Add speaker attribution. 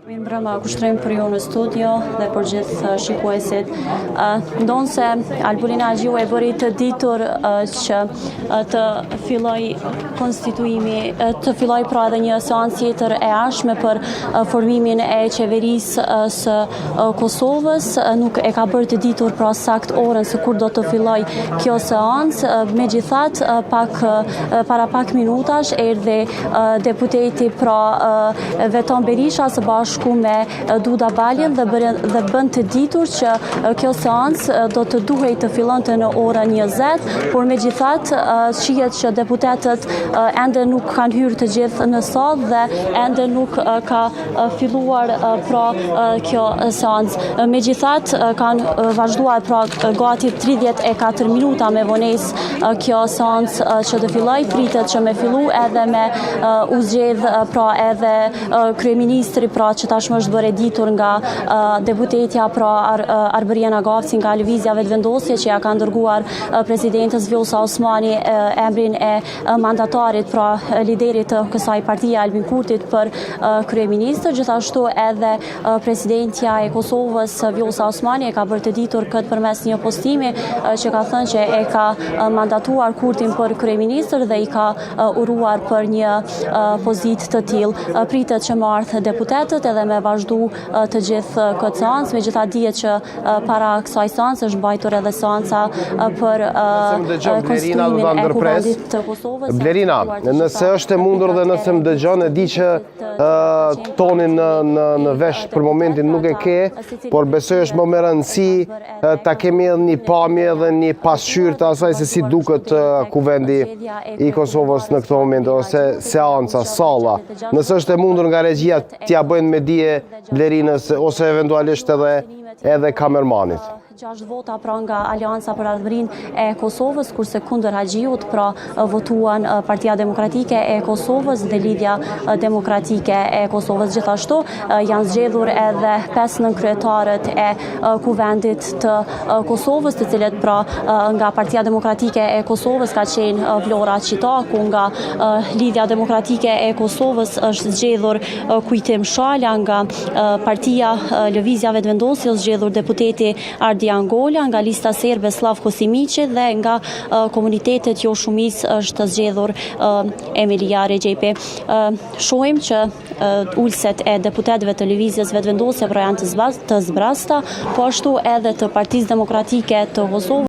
Speaker 1: Mirë mbrëma, kushtrojmë për ju në studio dhe për gjithë shikuesit. Ndonë se Alburina Agjiu e bëri të ditur që të filloj konstituimi, të filloj pra edhe një seancë tjetër e ardhshme për formimin e qeverisë së Kosovës. Nuk e ka bërë të ditur pra sakt orën se kur do të filloj kjo seancë. Megjithatë, para pak minutash erdhi deputeti pra Veton Berisha së bashku me Duda Baljen dhe bën të ditur që kjo seancë do të duhej të fillonte në orën 20, por megjithatë shihet që deputetët ende nuk kanë hyrë të gjithë në sallë dhe ende nuk ka filluar pra kjo seancë. Megjithatë kanë vazhduar pra gati 34 minuta me vonesë kjo seancë që të filloj, pritet që me fillu edhe me u zgjedh pra edhe kryeministri pra që tashmë është bërë ditur nga deputetja pra Arbëriana Gavci nga Lëvizja Vetëvendosje që ja ka dërguar presidentës Vjosa Osmani emrin e mandatarit pra liderit të kësaj partie Albin Kurtit për kryeministër. Gjithashtu edhe presidentja e Kosovës Vjosa Osmani e ka bërë të ditur këtë përmes një postimi që ka thënë që e ka mandatuar Kurtin për kryeministër dhe i ka uruar për një pozitë të tillë. Pritet që marrë deputetët edhe me vazhdu të gjithë këtë seancë, megjithatë dihet që para kësaj seancë është mbajtur edhe seanca për konstituimin e Kuvendit të Kosovës.
Speaker 2: Blerina, nëse është e mundur dhe nëse më dëgjon, e di që tonin në vesh për momentin nuk e ke, por besoj është më me rëndësi ta kemi edhe një pamje dhe një pasqyrë të asaj se si duket Kuvendi i Kosovës në këtë moment, ose seanca, salla. Nëse është e mundur nga regjia t'ja bëjnë me dije Blerinës ose eventualisht edhe kamermanit.
Speaker 1: 6 vota pra nga Alianca për Ardhërinë e Kosovës, kurse kundër Agjiut pra votuan Partia Demokratike e Kosovës dhe Lidhja Demokratike e Kosovës. Gjithashtu janë zgjedhur edhe 5 nënkryetarët e Kuvendit të Kosovës, të cilët pra nga Partia Demokratike e Kosovës ka qenë Vlora Qitaku, nga Lidhja Demokratike e Kosovës është zgjedhur Kujtim Shala, nga Partia Lëvizja Vetëvendosje është zgjedhur deputeti Ardi Angola, nga lista serbe Slavko Simici dhe nga komunitetet jo shumis është zgjedhur Emilia Regjepi. Shohim që ulset e deputetëve të Lëvizjes Vetëvendosje pra janë të zbrasta, po ashtu edhe të Partisë Demokratike të Kosovës.